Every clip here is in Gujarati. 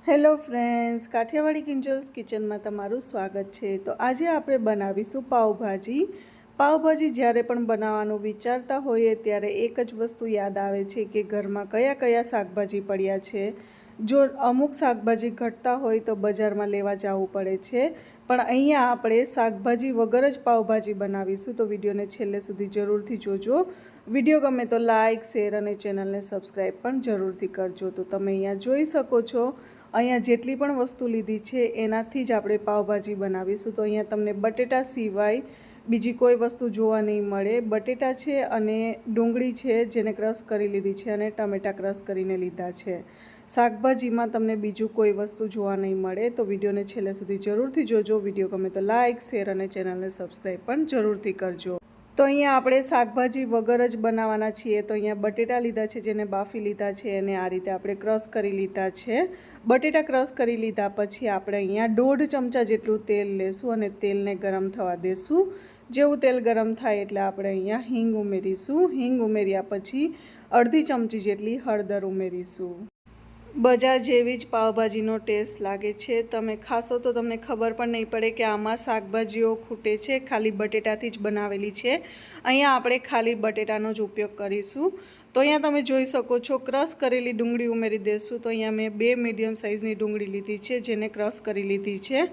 હેલો ફ્રેન્ડ્સ, કાઠિયાવાડી કિંજલ્સ કિચનમાં તમારું સ્વાગત છે। તો આજે આપણે બનાવીશું પાવભાજી। પાવભાજી જ્યારે પણ બનાવવાનું વિચારતા હોઈએ ત્યારે એક જ વસ્તુ યાદ આવે છે કે ઘરમાં કયા કયા શાકભાજી પડ્યા છે। જો અમુક શાકભાજી ઘટતા હોય તો બજારમાં લેવા જવું પડે છે, પણ અહીંયા આપણે શાકભાજી વગર જ પાવભાજી બનાવીશું। તો વિડીયોને છેલ્લે સુધી જરૂરથી જોજો। વિડીયો ગમે તો લાઇક, શેર અને ચેનલને સબસ્ક્રાઈબ પણ જરૂરથી કરજો। તો તમે અહીંયા જોઈ શકો છો, અહીંયા જેટલી પણ વસ્તુ લીધી છે એનાથી જ આપણે પાવભાજી બનાવીશું। તો અહીંયા તમને બટેટા સિવાય બીજી કોઈ વસ્તુ જોવા નહીં મળે। બટેટા છે અને ડુંગળી છે જેને ક્રશ કરી લીધી છે, અને ટમેટા ક્રશ કરીને લીધા છે। શાકભાજીમાં તમને બીજું કોઈ વસ્તુ જોવા નહીં મળે। તો વિડીયોને છેલ્લે સુધી જરૂરથી જોજો। વિડીયો ગમે તો લાઇક, શેર અને ચેનલને સબસ્ક્રાઈબ પણ જરૂરથી કરજો। તો અહીંયા આપણે શાકભાજી વગર જ બનાવવાના છીએ। તો અહીંયા બટેટા લીધા છે જેને બાફી લીધા છે, અને આ રીતે આપણે ક્રશ કરી લીધા છે। બટેટા ક્રશ કરી લીધા પછી આપણે અહીંયા 1.5 ચમચા જેટલું તેલ લેશું અને તેલને ગરમ થવા દેશું। જેવું તેલ ગરમ થાય એટલે આપણે અહીંયા હિંગ ઉમેરીશું। હિંગ ઉમેર્યા પછી અડધી ચમચી જેટલી હળદર ઉમેરીશું। બજાર જેવી જ પાવભાજીનો ટેસ્ટ લાગે છે। તમે ખાશો તો તમને ખબર પણ નહીં પડે કે આમાં શાકભાજીઓ ખૂટે છે, ખાલી બટેટાથી જ બનાવેલી છે। અહીંયા આપણે ખાલી બટેટાનો જ ઉપયોગ કરીશું। તો અહીંયા તમે જોઈ શકો છો, ક્રશ કરેલી ડુંગળી ઉમેરી દઈશું। તો અહીંયા મેં 2 મીડિયમ સાઇઝની ડુંગળી લીધી છે જેને ક્રશ કરી લીધી છે।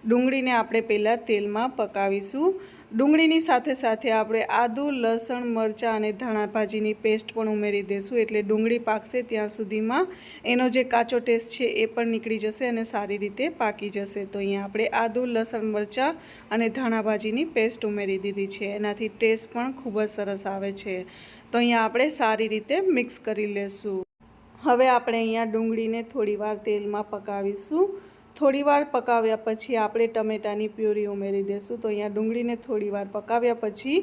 ડુંગળીને આપણે પહેલાં તેલમાં પકાવીશું। ડુંગળીની સાથે સાથે આપણે આદું, લસણ, મરચાં અને ધાણા ભાજીની પેસ્ટ પણ ઉમેરી દઈશું, એટલે ડુંગળી પાકશે ત્યાં સુધીમાં એનો જે કાચો ટેસ્ટ છે એ પણ નીકળી જશે અને સારી રીતે પાકી જશે। તો અહીંયા આપણે આદું, લસણ, મરચાં અને ધાણા ભાજીની પેસ્ટ ઉમેરી દીધી છે, એનાથી ટેસ્ટ પણ ખૂબ જ સરસ આવે છે। તો અહીંયા આપણે સારી રીતે મિક્સ કરી લેશું। હવે આપણે અહીંયા ડુંગળીને થોડીવાર તેલમાં પકાવીશું। થોડીવાર પકાવ્યા પછી આપણે ટમેટાની પ્યુરી ઉમેરી દઈશું। તો અહીંયા ડુંગળીને થોડીવાર પકાવ્યા પછી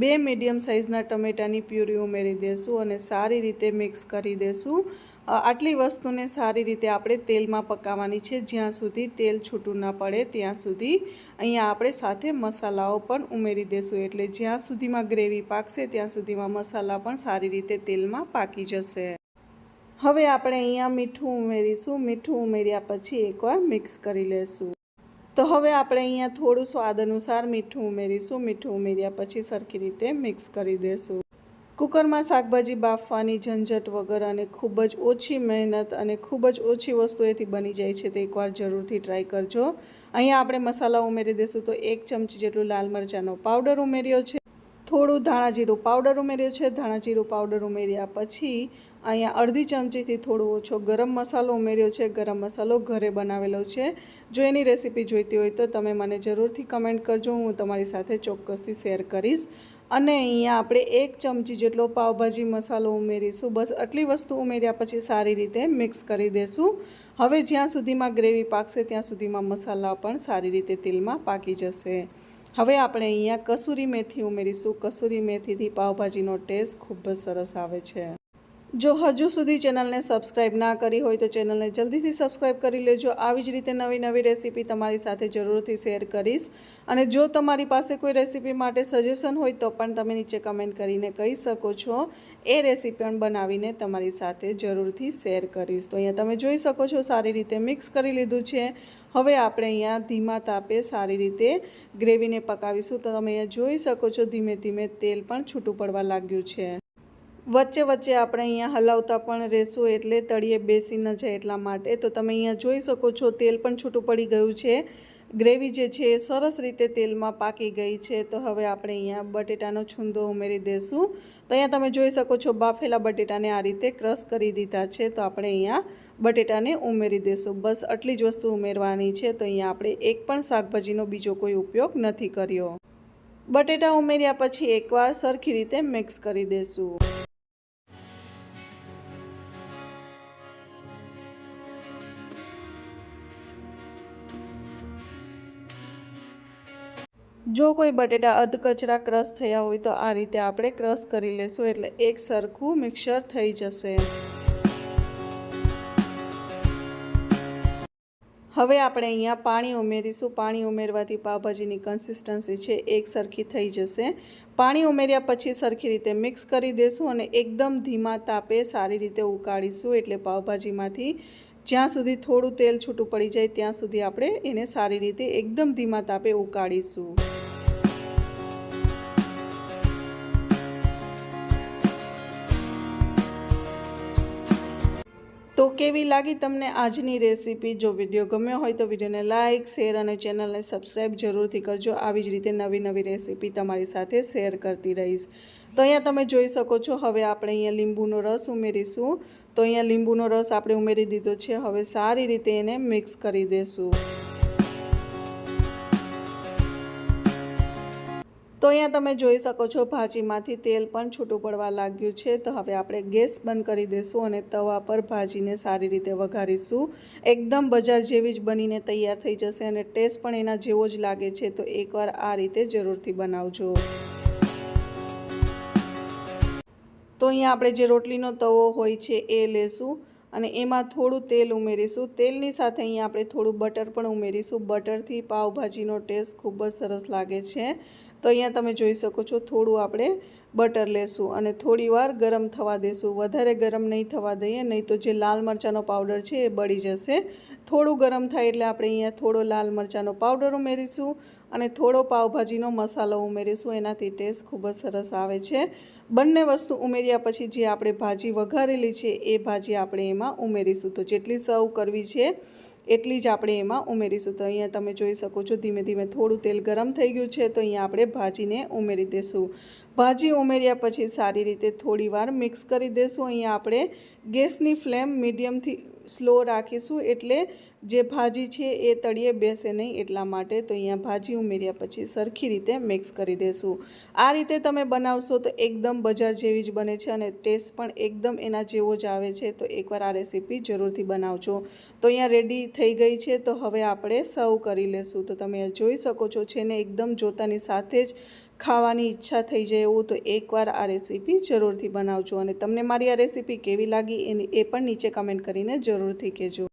2 મીડિયમ સાઇઝના ટમેટાની પ્યુરી ઉમેરી દઈશું અને સારી રીતે મિક્સ કરી દઈશું। આટલી વસ્તુને સારી રીતે આપણે તેલમાં પકાવવાની છે, જ્યાં સુધી તેલ છૂટું ન પડે ત્યાં સુધી। અહીંયા આપણે સાથે મસાલાઓ પણ ઉમેરી દઈશું, એટલે જ્યાં સુધીમાં ગ્રેવી પાકશે ત્યાં સુધીમાં મસાલા પણ સારી રીતે તેલમાં પાકી જશે। હવે આપણે અહીંયા મીઠું ઉમેરીશું। મીઠું ઉમેર્યા પછી એકવાર મિક્સ કરી લેશું। તો હવે આપણે અહીંયા થોડું સ્વાદ અનુસાર મીઠું ઉમેરીશું। મીઠું ઉમેર્યા પછી સરખી રીતે મિક્સ કરી દઈશું। કુકરમાં શાકભાજી બાફવાની ઝંઝટ વગર અને ખૂબ જ ઓછી મહેનત અને ખૂબ જ ઓછી વસ્તુએથી બની જાય છે, તો એકવાર જરૂરથી ટ્રાય કરજો। અહીંયા આપણે મસાલા ઉમેરી દઈશું। તો 1 ચમચી જેટલું લાલ મરચાંનો પાવડર ઉમેર્યો છે, થોડું ધાણા જીરું પાવડર ઉમેર્યો છે। ધાણા જીરું પાવડર ઉમેર્યા પછી અહીંયા અડધી ચમચીથી થોડો ઓછો ગરમ મસાલો ઉમેર્યો છે। ગરમ મસાલો ઘરે બનાવેલો છે। જો એની રેસીપી જોઈતી હોય તો તમે મને જરૂરથી કમેન્ટ કરજો, હું તમારી સાથે ચોક્કસથી શેર કરીશ। અને અહીંયા આપણે 1 ચમચી જેટલો પાવભાજી મસાલો ઉમેરીશું। બસ આટલી વસ્તુ ઉમેર્યા પછી સારી રીતે મિક્સ કરી દેશું। હવે જ્યાં સુધીમાં ગ્રેવી પાકશે ત્યાં સુધીમાં મસાલા પણ સારી રીતે તેલમાં પાકી જશે। હવે આપણે અહીંયા કસૂરી મેથી ઉમેરીશું। કસૂરી મેથીથી પાવભાજીનો ટેસ્ટ ખૂબ જ સરસ આવે છે। જો હજુ સુધી ચેનલને સબસ્ક્રાઈબ ના કરી હોય તો ચેનલને જલ્દીથી સબસ્ક્રાઈબ કરી લેજો। આવી જ રીતે નવી નવી રેસીપી તમારી સાથે જરૂરથી શેર કરીશ। અને જો તમારી પાસે કોઈ રેસીપી માટે સજેશન હોય તો પણ તમે નીચે કમેન્ટ કરીને કહી શકો છો। એ રેસીપી પણ બનાવીને તમારી સાથે જરૂરથી શેર કરીશ। તો અહીંયા તમે જોઈ શકો છો, સારી રીતે મિક્સ કરી લીધું છે। હવે આપણે અહીંયા ધીમા તાપે સારી રીતે ગ્રેવીને પકાવીશું। તો તમે અહીંયા જોઈ શકો છો, ધીમે ધીમે તેલ પણ છૂટું પડવા લાગ્યું છે। વચ્ચે વચ્ચે આપણે અહીંયા હલાવતા પણ રહેશું, એટલે તળિયે બેસી ન જાય એટલા માટે। તો તમે અહીંયા જોઈ શકો છો, તેલ પણ છૂટું પડી ગયું છે। ગ્રેવી જે છે એ સરસ રીતે તેલમાં પાકી ગઈ છે। તો હવે આપણે અહીંયા બટેટાનો છૂંદો ઉમેરી દઈશું। તો અહીંયા તમે જોઈ શકો છો, બાફેલા બટેટાને આ રીતે ક્રશ કરી દીધા છે। તો આપણે અહીંયા બટેટાને ઉમેરી દઈશું। બસ આટલી જ વસ્તુ ઉમેરવાની છે। તો અહીંયા આપણે એક પણ શાકભાજીનો બીજો કોઈ ઉપયોગ નથી કર્યો। બટેટા ઉમેર્યા પછી એકવાર સરખી રીતે મિક્સ કરી દઈશું। જો કોઈ બટેટા અધકચરા ક્રશ થયા હોય તો આ રીતે આપણે ક્રશ કરી લેશું, એટલે એક સરખું મિક્સર થઈ જશે। હવે આપણે અહીંયા પાણી ઉમેરીશું। પાણી ઉમેરવાથી પાવભાજીની કન્સિસ્ટન્સી છે એક સરખી થઈ જશે। પાણી ઉમેર્યા પછી સરખી રીતે મિક્સ કરી દઈશું અને એકદમ ધીમા તાપે સારી રીતે ઉકાળીશું, એટલે પાવભાજીમાંથી જ્યાં સુધી થોડું તેલ છૂટું પડી જાય ત્યાં સુધી આપણે એને સારી રીતે એકદમ ધીમા તાપે ઉકાળીશું। તો કેવી લાગી તમને આજની રેસીપી? જો વિડીયો ગમ્યો હોય તો વિડીયોને લાઇક, શેર અને ચેનલને સબસ્ક્રાઈબ જરૂરથી કરજો। આવી જ રીતે નવી નવી રેસીપી તમારી સાથે શેર કરતી રહીશ। તો અહીંયા તમે જોઈ શકો છો, હવે આપણે અહીંયા લીંબુનો રસ ઉમેરીશું। તો અહીંયા લીંબુનો રસ આપણે ઉમેરી દીધો છે। હવે સારી રીતે એને મિક્સ કરી દઈશું। તો અહીંયા તમે જોઈ શકો છો, ભાજીમાંથી તેલ પણ છૂટું પડવા લાગ્યું છે। તો હવે આપણે ગેસ બંધ કરી દઈશું અને તવા પર ભાજીને સારી રીતે વઘારીશું। એકદમ બજાર જેવી જ બનીને તૈયાર થઈ જશે અને ટેસ્ટ પણ એના જેવો જ લાગે છે। તો એકવાર આ રીતે જરૂરથી બનાવજો। તો અહીંયા આપણે જે રોટલીનો તવો હોય છે એ લેશું અને એમાં થોડું તેલ ઉમેરીશું। તેલની સાથે અહીંયા આપણે થોડું બટર પણ ઉમેરીશું। બટરથી પાવભાજીનો ટેસ્ટ ખૂબ જ સરસ લાગે છે। તો અહીંયા તમે જોઈ શકો છો, થોડું આપણે બટર લેશું અને થોડી વાર ગરમ થવા દેશું। વધારે ગરમ નહીં થવા દઈએ, નહીં તો જે લાલ મરચાંનો પાવડર છે એ બળી જશે। થોડું ગરમ થાય એટલે આપણે અહીંયા થોડો લાલ મરચાંનો પાવડર ઉમેરીશું અને થોડો પાવભાજીનો મસાલો ઉમેરીશું। એનાથી ટેસ્ટ ખૂબ જ સરસ આવે છે। બંને વસ્તુ ઉમેર્યા પછી જે આપણે ભાજી વઘારેલી છે એ ભાજી આપણે એમાં ઉમેરીશું। તો જેટલી સર્વ કરવી છે એટલી જ આપણે એમાં ઉમેરીશું। તો અહીંયા તમે જોઈ શકો છો, ધીમે ધીમે થોડું તેલ ગરમ થઈ ગયું છે। તો અહીંયા આપણે ભાજીને ઉમેરી દઈશું। ભાજી ઉમેર્યા પછી સારી રીતે થોડી વાર મિક્સ કરી દઈશું। અહીંયા આપણે ગેસની ફ્લેમ મીડિયમથી સ્લો રાખીશું, એટલે જે ભાજી છે એ તળિયે બેસે નહીં એટલા માટે। તો અહીંયા ભાજી ઉમેર્યા પછી સરખી રીતે મિક્સ કરી દઈશું। આ રીતે તમે બનાવશો તો એકદમ બજાર જેવી જ બને છે અને ટેસ્ટ પણ એકદમ એના જેવો જ આવે છે। તો એકવાર આ રેસીપી જરૂરથી બનાવજો। તો અહીંયા રેડી થઈ ગઈ છે। તો હવે આપણે સર્વ કરી લેશું। તો તમે જોઈ શકો છો છે ને, એકદમ જોતાની સાથે જ ખાવાની ઈચ્છા થઈ જાય એવું। તો એકવાર આ રેસીપી જરૂરથી બનાવજો અને તમને મારી આ રેસીપી કેવી લાગી એ પણ નીચે કમેન્ટ કરીને જરૂરથી કહેજો।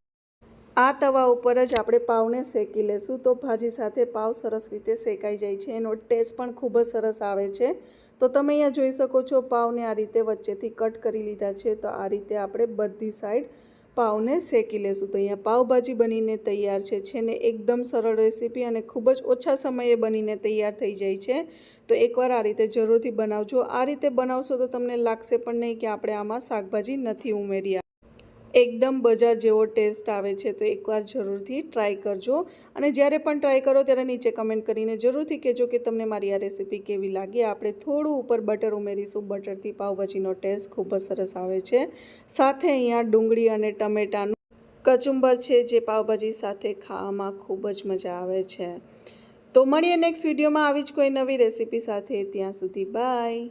આ તવા ઉપર જ આપણે પાવને શેકી લેશું। તો ભાજી સાથે પાવ સરસ રીતે શેકાઈ જાય છે, એનો ટેસ્ટ પણ ખૂબ જ સરસ આવે છે। તો તમે અહીંયા જોઈ શકો છો, પાવને આ રીતે વચ્ચેથી કટ કરી લીધા છે। તો આ રીતે આપણે બધી સાઈડ પાવને શેકી લેશું। તો અહીંયા પાવભાજી બનીને તૈયાર છે ને, એકદમ સરળ રેસીપી અને ખૂબ જ ઓછા સમયે બનીને તૈયાર થઈ જાય છે। તો એકવાર આ રીતે જરૂરથી બનાવજો। આ રીતે બનાવશો તો તમને લાગશે પણ નહીં કે આપણે આમાં શાકભાજી નથી ઉમેર્યા। એકદમ બજાર જેવો ટેસ્ટ આવે છે। તો એકવાર જરૂરથી ટ્રાય કરજો અને જ્યારે પણ ટ્રાય કરો ત્યારે નીચે કમેન્ટ કરીને જરૂરથી કહેજો કે તમને મારી આ રેસીપી કેવી લાગી। આપણે થોડું ઉપર બટર ઉમેરીશું। બટરથી પાવભાજીનો ટેસ્ટ ખૂબ જ સરસ આવે છે। સાથે અહીંયા ડુંગળી અને ટમેટાનું કચુંબર છે, જે પાવભાજી સાથે ખાવામાં ખૂબ જ મજા આવે છે। તો મળીએ નેક્સ્ટ વિડીયોમાં આવી જ કોઈ નવી રેસીપી સાથે। ત્યાં સુધી બાય।